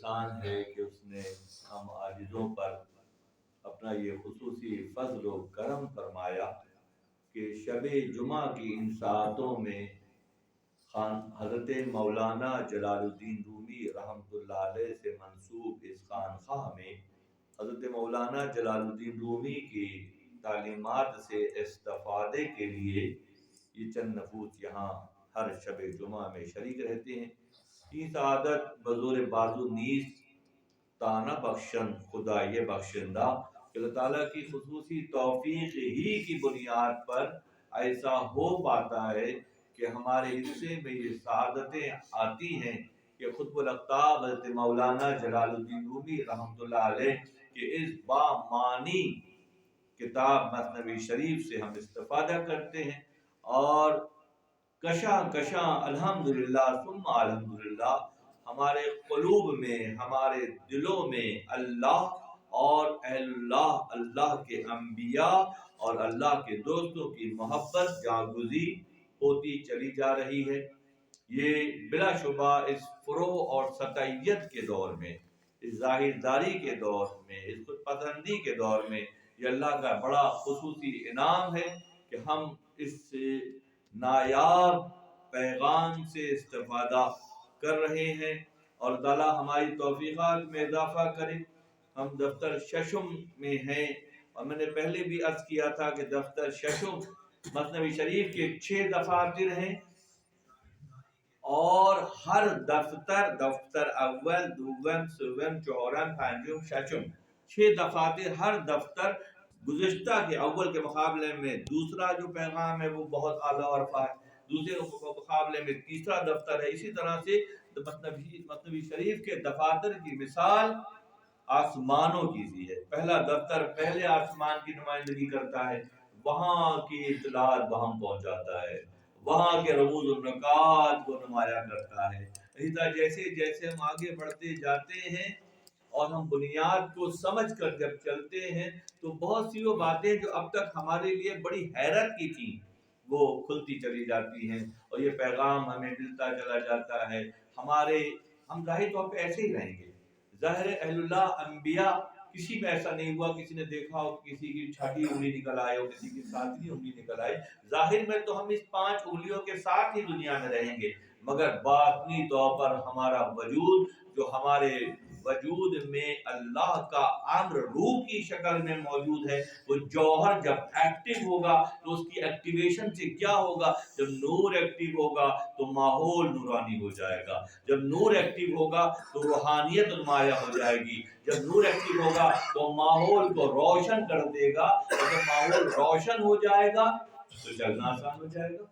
احسان ہے کہ اس نے ہم عاجزوں پر اپنا یہ خصوصی فضل و کرم فرمایا کہ شب جمعہ کی ان ساعتوں میں حضرت مولانا جلال الدین رومی رحمۃ اللہ علیہ سے منسوب اس خانقاہ میں حضرت مولانا جلال الدین رومی کی تعلیمات سے استفادے کے لیے یہ چند نفوس یہاں ہر شب جمعہ میں شریک رہتے ہیں۔ یہ سعادت بزور بازو نیز تانا بخشن خدا یہ بخشندہ کہ اللہ تعالیٰ کی خصوصی توفیق ہی کی بنیاد پر ایسا ہو پاتا ہے کہ ہمارے حصے میں یہ سعادتیں آتی ہیں کہ خطب الاقطاب حضرت مولانا جلال الدین رومی رحمۃ اللہ علیہ کہ اس بامانی کتاب مثنوی شریف سے ہم استفادہ کرتے ہیں، اور کشاں کشاں الحمدللہ ثم الحمدللہ ہمارے قلوب میں ہمارے دلوں میں اللہ اور اہل اللہ اللہ کے انبیاء اور اللہ کے دوستوں کی محبت جاگزی ہوتی چلی جا رہی ہے۔ یہ بلا شبہ اس فروغ اور سطحیت کے دور میں، اس ظاہر داری کے دور میں، اس خود پسندی کے دور میں یہ اللہ کا بڑا خصوصی انعام ہے کہ ہم اس نایاب پیغام سے استفادہ کر رہے ہیں، اور تعالیٰ ہماری توفیقات میں اضافہ کرے۔ ہم دفتر ششم میں ہیں، اور میں نے پہلے بھی عرض کیا تھا کہ دفتر ششم مثنوی شریف کے 6 دفاتر ہیں، اور ہر دفتر اول دوم سوم چہارم پنجم ششم 6 دفاتر، ہر دفتر گزشتہ کے اول کے مقابلے میں دوسرا جو پیغام ہے وہ بہت اعلیٰ اور ہے، دوسرے مقابلے میں تیسرا دفتر ہے۔ اسی طرح سے مثنوی شریف کے دفاتر کی مثال آسمانوں کی سی ہے۔ پہلا دفتر پہلے آسمان کی نمائندگی کرتا ہے، وہاں کی اطلاعات وہاں پہنچاتا ہے، وہاں کے رموز و نکات کو نمایاں کرتا ہے۔ اسی طرح جیسے جیسے ہم آگے بڑھتے جاتے ہیں اور ہم بنیاد کو سمجھ کر جب چلتے ہیں تو بہت سی وہ باتیں جو اب تک ہمارے لیے بڑی حیرت کی تھیں وہ کھلتی چلی جاتی ہیں، اور یہ پیغام ہمیں ملتا چلا جاتا ہے۔ ہم ظاہر طور پہ ایسے ہی رہیں گے، ظاہر اہل اللہ انبیاء کسی میں ایسا نہیں ہوا کسی نے دیکھا ہو کسی کی چھٹی انگلی نکل آئے ہو کسی کی 7ویں انگلی نکل آئے۔ ظاہر میں تو ہم اس 5 انگلیوں کے ساتھ ہی دنیا میں رہیں گے، مگر باطنی طور پر ہمارا وجود جو ہمارے وجود میں اللہ کا امر روح کی شکل میں موجود ہے، وہ جوہر جب ایکٹیو ہوگا تو اس کی ایکٹیویشن سے کیا ہوگا؟ جب نور ایکٹیو ہوگا تو ماحول نورانی ہو جائے گا، جب نور ایکٹیو ہوگا تو روحانیت نمایاں ہو جائے گی، جب نور ایکٹیو ہوگا تو ماحول کو روشن کر دے گا، اور جب ماحول روشن ہو جائے گا تو چلنا آسان ہو جائے گا،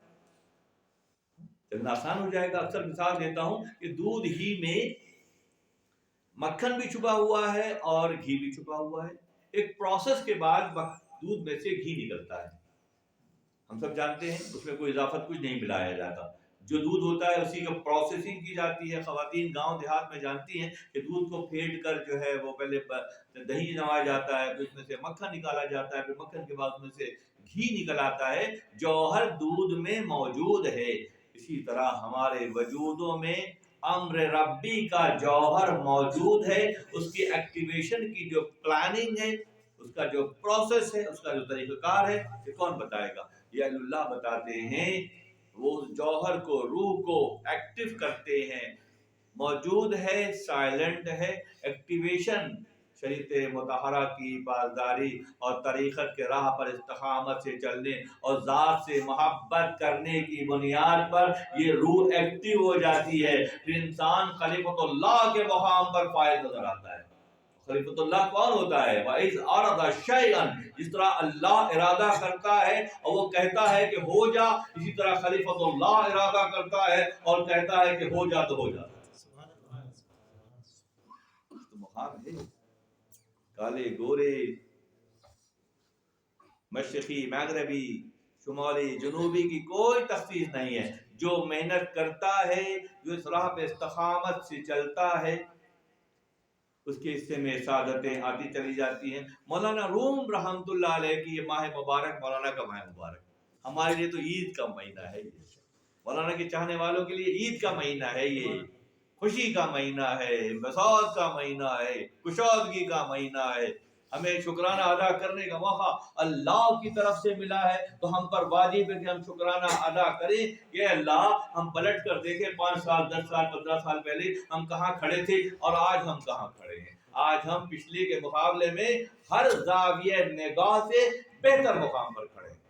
چلنا آسان ہو جائے گا۔ اکثر مثال دیتا ہوں کہ دودھ ہی میں مکھن بھی چھپا ہوا ہے اور گھی بھی چھپا ہوا ہے۔ ایک پروسیس کے بعد دودھ میں سے گھی نکلتا ہے، ہم سب جانتے ہیں، اس میں کوئی اضافت کچھ نہیں ملایا جاتا، جو دودھ ہوتا ہے اسی کا پروسیسنگ کی جاتی ہے۔ خواتین گاؤں دیہات میں جانتی ہیں کہ دودھ کو پھینٹ کر جو ہے وہ پہلے دہی جمایا جاتا ہے، پھر اس میں سے مکھن نکالا جاتا ہے، پھر مکھن کے بعد اس میں سے گھی نکل آتا ہے، جوہر دودھ میں موجود ہے۔ اسی طرح ہمارے وجودوں میں امر ربی کا جوہر موجود ہے، اس کی ایکٹیویشن کی جو پلاننگ ہے، اس کا جو پروسیس ہے، اس کا جو طریقہ کار ہے، یہ کون بتائے گا؟ یہ اللہ بتاتے ہیں۔ وہ جوہر کو روح کو ایکٹیو کرتے ہیں، موجود ہے، سائلنٹ ہے۔ ایکٹیویشن شریعت مطہرہ کی پاسداری اور طریقت کے راہ پر استقامت سے چلنے اور ذات سے محبت کرنے کی بنیاد پر یہ روح ایکٹیو ہو جاتی ہے، پھر انسان خلیفۃ اللہ کے مقام پر فائز نظر آتا ہے۔ خلیفۃ اللہ کون ہوتا ہے؟ وَإِذْ أَرَدَ شَيْئًا، جس طرح اللہ ارادہ کرتا ہے اور وہ کہتا ہے کہ ہو جا، اسی طرح خلیفۃ اللہ ارادہ کرتا ہے اور کہتا ہے کہ ہو جا تو ہو جاتا ہے۔ تو مقام ہے، کالے گورے، مشرقی مغربی، شمالی جنوبی کی کوئی تخصیص نہیں ہے۔ جو محنت کرتا ہے، جو اس راہ پہ استقامت سے چلتا ہے، اس کے حصے میں سعادتیں آتی چلی جاتی ہیں۔ مولانا روم رحمۃ اللہ علیہ کی یہ ماہ مبارک مولانا کا ماہ مبارک، ہمارے لیے تو عید کا مہینہ ہے۔ یہ مولانا کے چاہنے والوں کے لیے عید کا مہینہ ہے۔ یہ خوشی کا مہینہ ہے، بساط کا مہینہ ہے، کشادگی کا مہینہ ہے. ہمیں شکرانہ ادا کرنے کا موقع اللہ کی طرف سے ملا ہے، تو ہم پر واجب ہے کہ ہم شکرانہ ادا کریں کہ اللہ ہم پلٹ کر دیکھیں 5 سال 10 سال 15 سال پہلے ہم کہاں کھڑے تھے اور آج ہم کہاں کھڑے ہیں. آج ہم پچھلے کے مقابلے میں ہر زاویہ نگاہ سے بہتر مقام پر کھڑے ہیں.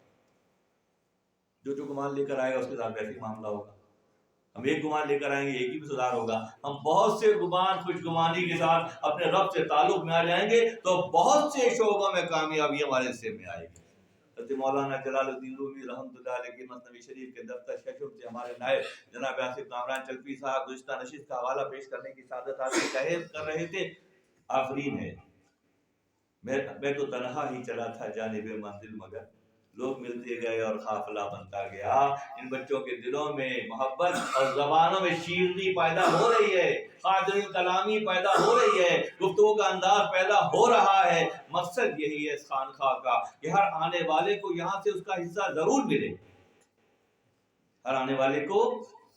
جو گمان لے کر آئے گا اس کے ساتھ ویسے ہی معاملہ ہوگا. ہم ایک گمان لے کر آئیں گے، ایک ہی میں سدھار ہوگا. ہم بہت سے گمان خوش گمانی کے ساتھ اپنے رب سے تعلق میں آ جائیں گے تو بہت سے شعبوں میں کامیابی ہمارے حصے میں آئے گی. حضرت مولانا جلال الدین رومی رحمۃ اللہ علیہ کی مثنوی شریف کے دفتر ششم سے ہمارے نائب جناب آصف کامران چلپی صاحب گزشتہ نشست کا حوالہ پیش کرنے کی سعادت حاصل کر رہے تھے. آفرین ہے، میں تو تنہا ہی چلا تھا جانب منزل، مگر لوگ ملتے گئے اور قافلہ بنتا گیا. ان بچوں کے دلوں میں محبت اور زبانوں میں شیرینی پیدا ہو رہی ہے، قادر کلامی پیدا ہو رہی ہے، گفتگو کا انداز پیدا ہو رہا ہے. مقصد یہی ہے اس خانقاہ کا کہ ہر آنے والے کو یہاں سے اس کا حصہ ضرور ملے. ہر آنے والے کو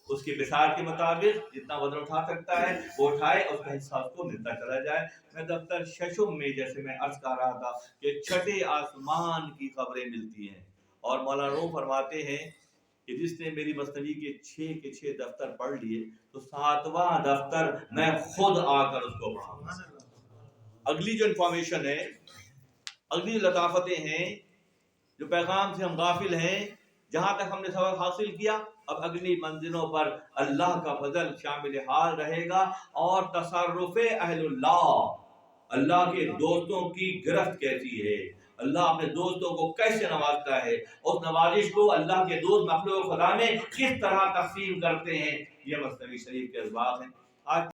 اس کی بساط کے مطابق جتنا وزن اٹھا سکتا ہے وہ اٹھائے، اس کا حصہ اس کو ملتا چلا جائے. میں دفتر ششم میں جیسے میں عرض کر رہا تھا کہ چھٹے آسمان کی خبریں ملتی ہیں، اور مولانا روم فرماتے ہیں کہ جس نے میری مثنوی کے 6 دفتر پڑھ لیے تو 7واں دفتر میں خود آ کر اس کو پڑھاؤں گا. اگلی جو انفارمیشن ہے، اگلی لطافتیں ہیں، جو پیغام سے ہم غافل ہیں، جہاں تک ہم نے سبق حاصل کیا، اب اگلی منزلوں پر اللہ کا فضل شامل حال رہے گا. اور تصرف اہل اللہ کے دوستوں کی گرفت کیسی ہے، اللہ اپنے دوستوں کو کیسے نوازتا ہے، اس نوازش کو اللہ کے دوست مخلوق خدا میں کس طرح تقسیم کرتے ہیں، یہ مثنوی شریف کے اسباق ہیں. آج